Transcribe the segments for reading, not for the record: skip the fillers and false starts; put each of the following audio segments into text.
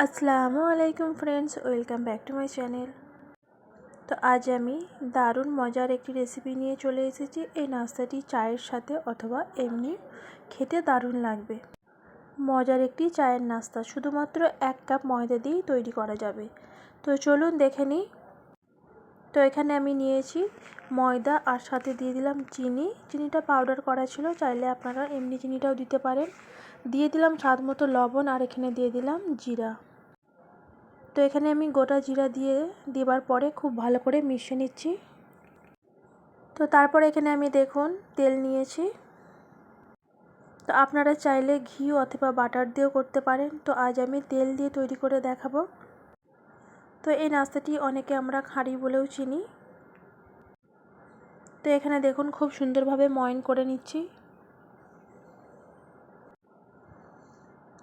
আসসালামু আলাইকুম friends, welcome back to my channel. তো আজ আমি দারুণ মজার একটি রেসিপি নিয়ে চলে এসেছি। এই নাস্তাটি চায়ের সাথে অথবা এমনি খেতে দারুণ লাগবে। মজার একটি চায়ের নাস্তা শুধুমাত্র 1 কাপ ময়দা দিয়েই তৈরি করা যাবে। তো চলুন দেখে নিই। তো এখানে আমি নিয়েছি ময়দা আর সাথে দিয়ে দিলাম চিনিটা পাউডার করা ছিল, চাইলে আপনারা এমনি চিনিটাও দিতে পারেন। দিয়ে দিলাম স্বাদ মতো লবণ আর এখানে দিয়ে দিলাম জিরা। তো এখানে আমি গোটা জিরা দেবার পরে খুব ভালো করে মিশিয়ে নিচ্ছি। তো তারপরে এখানে আমি দেখুন তেল নিয়েছি। তো আপনারা চাইলে ঘি অথবা বাটার দিয়েও করতে পারেন। তো আজ আমি তেল দিয়ে তৈরি করে দেখাবো। তো এই নাস্তাটি অনেকে আমরা খাঁড়ি বলেও চিনি। তো এখানে দেখুন খুব সুন্দরভাবে ময়ন করে নিচ্ছি।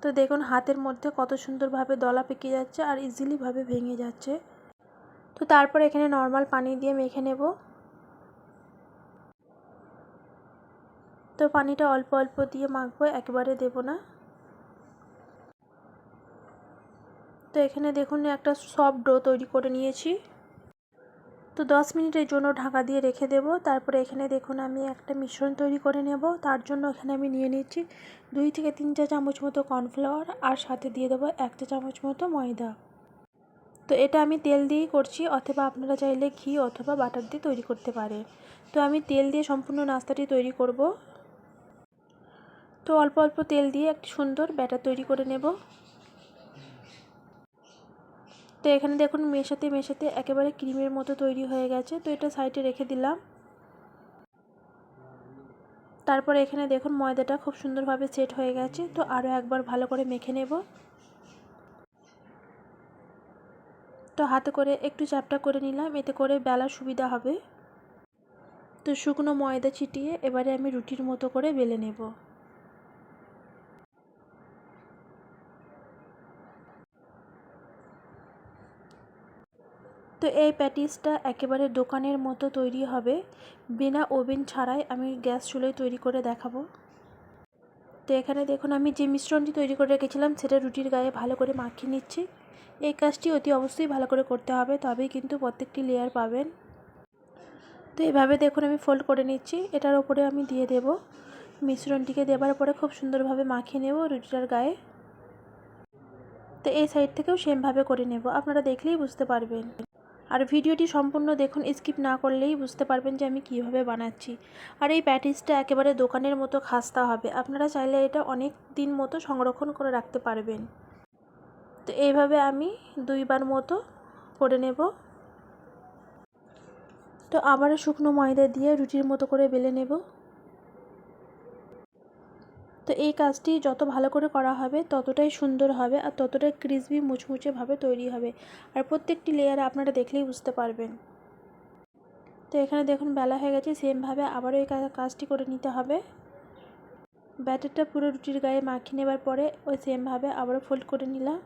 তো দেখুন হাতের মধ্যে কত সুন্দরভাবে দলা পেকে যাচ্ছে আর ইজিলিভাবে ভেঙে যাচ্ছে। তো তারপর এখানে নর্মাল পানি দিয়ে মেখে নেব। তো পানিটা অল্প অল্প দিয়ে মাখবো, একেবারে দেব না। তো এখানে দেখুন একটা সফট ডো তৈরি করে নিয়েছি। তো 10 মিনিটের জন্য ঢাকা দিয়ে রেখে দেব। তারপরে এখানে দেখুন আমি একটা মিশ্রণ তৈরি করে নেব। তার জন্য এখানে আমি নিয়ে নিচ্ছি 2 থেকে 3 চা চামচ মতো কর্নফ্লাওয়ার আর সাথে দিয়ে দেবো 1 চা চামচ মতো ময়দা। তো এটা আমি তেল দিয়েই করছি, অথবা আপনারা চাইলে ঘি অথবা বাটার দিয়ে তৈরি করতে পারেন। তো আমি তেল দিয়ে সম্পূর্ণ নাস্তাটি তৈরি করব। তো অল্প অল্প তেল দিয়ে একটি সুন্দর ব্যাটার তৈরি করে নেব। তো এখানে দেখুন মেশাতে মেশাতে একেবারে ক্রিমের মতো তৈরি হয়ে গেছে। তো এটা সাইডে রেখে দিলাম। তারপরে এখানে দেখুন ময়দাটা খুব সুন্দরভাবে সেট হয়ে গেছে। তো আরও একবার ভালো করে মেখে নেব। তো হাতে করে একটু চ্যাপটা করে নিলাম, এতে করে বেলার সুবিধা হবে। তো শুকনো ময়দা ছিটিয়ে এবারে আমি রুটির মতো করে বেলে নেব। তো এই প্যাটিসটা একেবারে দোকানের মতো তৈরি হবে, বিনা ওভেন ছাড়াই আমি গ্যাস চুলায় তৈরি করে দেখাবো। তো এখানে দেখুন আমি যে মিশ্রণটি তৈরি করে রেখেছিলাম সেটা রুটির গায়ে ভালো করে মাখিয়ে নিচ্ছি। এই কাজটি অতি অবশ্যই ভালো করে করতে হবে, তবেই কিন্তু প্রত্যেকটি লেয়ার পাবেন। তো এইভাবে দেখুন আমি ফোল্ড করে নিচ্ছি। এটার ওপরে আমি দিয়ে দেব মিশ্রণটিকে। দেবার পরে খুব সুন্দরভাবে মাখিয়ে নেব রুটিটার গায়ে। তো এই সাইড থেকেও সেমভাবে করে নেব, আপনারা দেখলেই বুঝতে পারবেন। আর ভিডিওটি সম্পূর্ণ দেখুন, স্কিপ না করলেই বুঝতে পারবেন যে আমি কিভাবে বানাচ্ছি। আর এই প্যাটিসটা একেবারে দোকানের মতো খাস্তা হবে, আপনারা চাইলে এটা অনেক দিন মতো সংরক্ষণ করে রাখতে পারবেন। তো এইভাবে আমি 2 বার মতো করে নেব। তো আবারও শুকনো ময়দা দিয়ে রুটির মতো করে বেলে নেব। তো এই কাজটি যত ভালো করে করা হবে ততটাই সুন্দর হবে আর ততটাই ক্রিসপি মুচমুচেভাবে তৈরি হবে। আর প্রত্যেকটি লেয়ার আপনারা দেখলেই বুঝতে পারবেন। তো এখানে দেখুন বেলা হয়ে গেছে, সেমভাবে আবারও এই কাজটি করে নিতে হবে। ব্যাটারটা পুরো রুটির গায়ে মাখিয়ে নেবার পরে ওই সেমভাবে আবারও ফোল্ড করে নিলাম।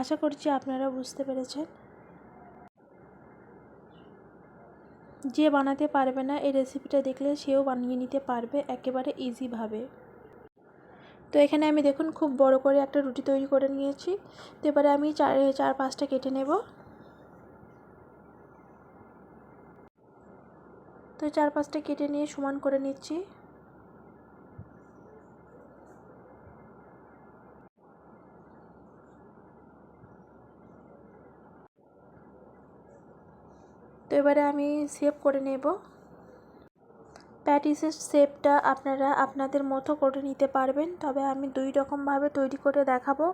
আশা করছি আপনারা বুঝতে পেরেছেন। যে বানাতে পারবে না এই রেসিপিটা দেখলে সেও বানিয়ে নিতে পারবে একেবারে ইজিভাবে। তো এখানে আমি দেখুন খুব বড় করে একটা রুটি তৈরি করে নিয়েছি। তো এবারে আমি 4-5টা কেটে নেব। তো 4-5টা কেটে নিয়ে সমান করে নিচ্ছি। তো এবারে আমি শেপ করে নেব। প্যাটিসের শেপটা আপনারা আপনাদের মতো করে নিতে পারবেন, তবে আমি 2 রকমভাবে তৈরি করে দেখাবো।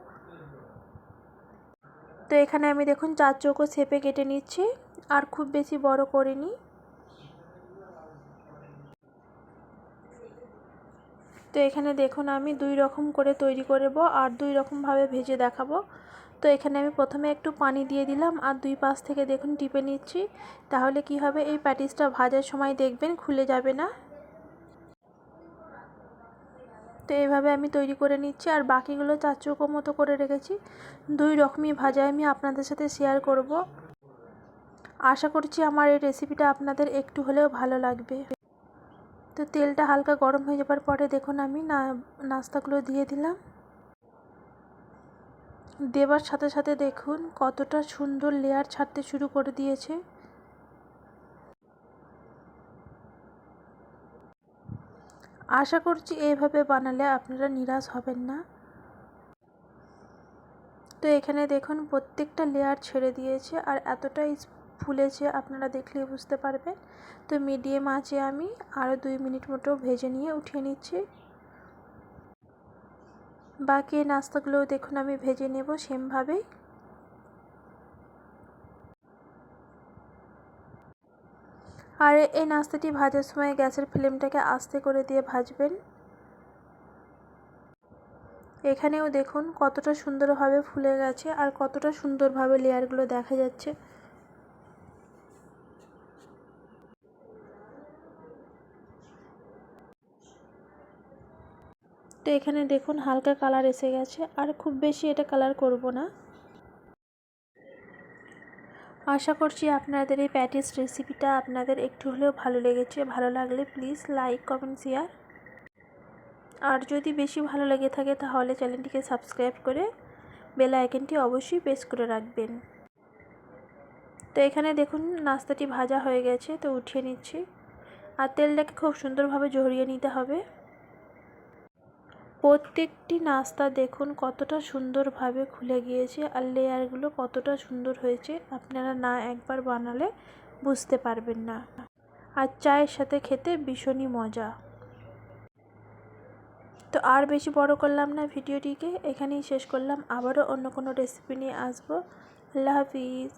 তো এখানে আমি দেখুন 4 চৌকো শেপে কেটে নিচ্ছি, আর খুব বেশি বড় করিনি। তো এখানে দেখুন আমি 2 রকম করে তৈরি করব আর 2 রকমভাবে ভেজে দেখাবো। তো এখানে আমি প্রথমে একটু পানি দিয়ে দিলাম আর 2 পাশ থেকে দেখুন টিপে নিচ্ছি। তাহলে কি হবে, এই প্যাটিসটা ভাজার সময় দেখবেন খুলে যাবে না। তো এইভাবে আমি তৈরি করে নিচ্ছি আর বাকিগুলো 4 চৌকো মতো করে রেখেছি। 2 রকমই ভাজা আমি আপনাদের সাথে শেয়ার করব। আশা করছি আমার এই রেসিপিটা আপনাদের একটু হলেও ভালো লাগবে। তো তেলটা হালকা গরম হয়ে যাবার পরে দেখুন আমি নাস্তাগুলো দিয়ে দিলাম। দেবার সাথে সাথে দেখুন কতটা সুন্দর লেয়ার ছাড়তে শুরু করে দিয়েছে। আশা করছি এইভাবে বানালে আপনারা নিরাশ হবেন না। তো এখানে দেখুন প্রত্যেকটা লেয়ার ছেড়ে দিয়েছে আর এতটাই ফুলেছে আপনারা দেখলেই বুঝতে পারবেন। তো মিডিয়াম আঁচে আমি আরও 2 মিনিট মতো ভেজে নিয়ে উঠিয়ে নিচ্ছি। বাকি নাস্তাগুলোও দেখুন আমি ভেজে নেব সেমভাবেই। আর এই নাস্তাটি ভাজার সময় গ্যাসের ফ্লেমটাকে আস্তে করে দিয়ে ভাজবেন। এখানেও দেখুন কতটা সুন্দরভাবে ফুলে গেছে আর কতটা সুন্দরভাবে লেয়ারগুলো দেখা যাচ্ছে। তো এখানে দেখুন হালকা কালার এসে গেছে আর খুব বেশি এটা কালার করব না। আশা করছি আপনাদের এই প্যাটিস রেসিপিটা আপনাদের একটু হলেও ভালো লেগেছে। ভালো লাগলে প্লিজ লাইক, কমেন্ট, শেয়ার। আর যদি বেশি ভালো লেগে থাকে তাহলে চ্যানেলটিকে সাবস্ক্রাইব করে বেল আইকনটি অবশ্যই প্রেস করে রাখবেন। তো এখানে দেখুন নাস্তাটি ভাজা হয়ে গেছে, তো উঠিয়ে নিচ্ছি। আর তেলটাকে খুব সুন্দরভাবে ঝরিয়ে নিতে হবে। প্রত্যেকটি নাস্তা দেখুন কতটা সুন্দরভাবে খুলে গিয়েছে আর লেয়ারগুলো কতটা সুন্দর হয়েছে, আপনারা না একবার বানালে বুঝতে পারবেন না। আর চায়ের সাথে খেতে ভীষণই মজা। তো আর বেশি বড় করলাম না ভিডিওটিকে, এখানেই শেষ করলাম। আবারও অন্য কোনো রেসিপি নিয়ে আসবো। আল্লাহ হাফিজ।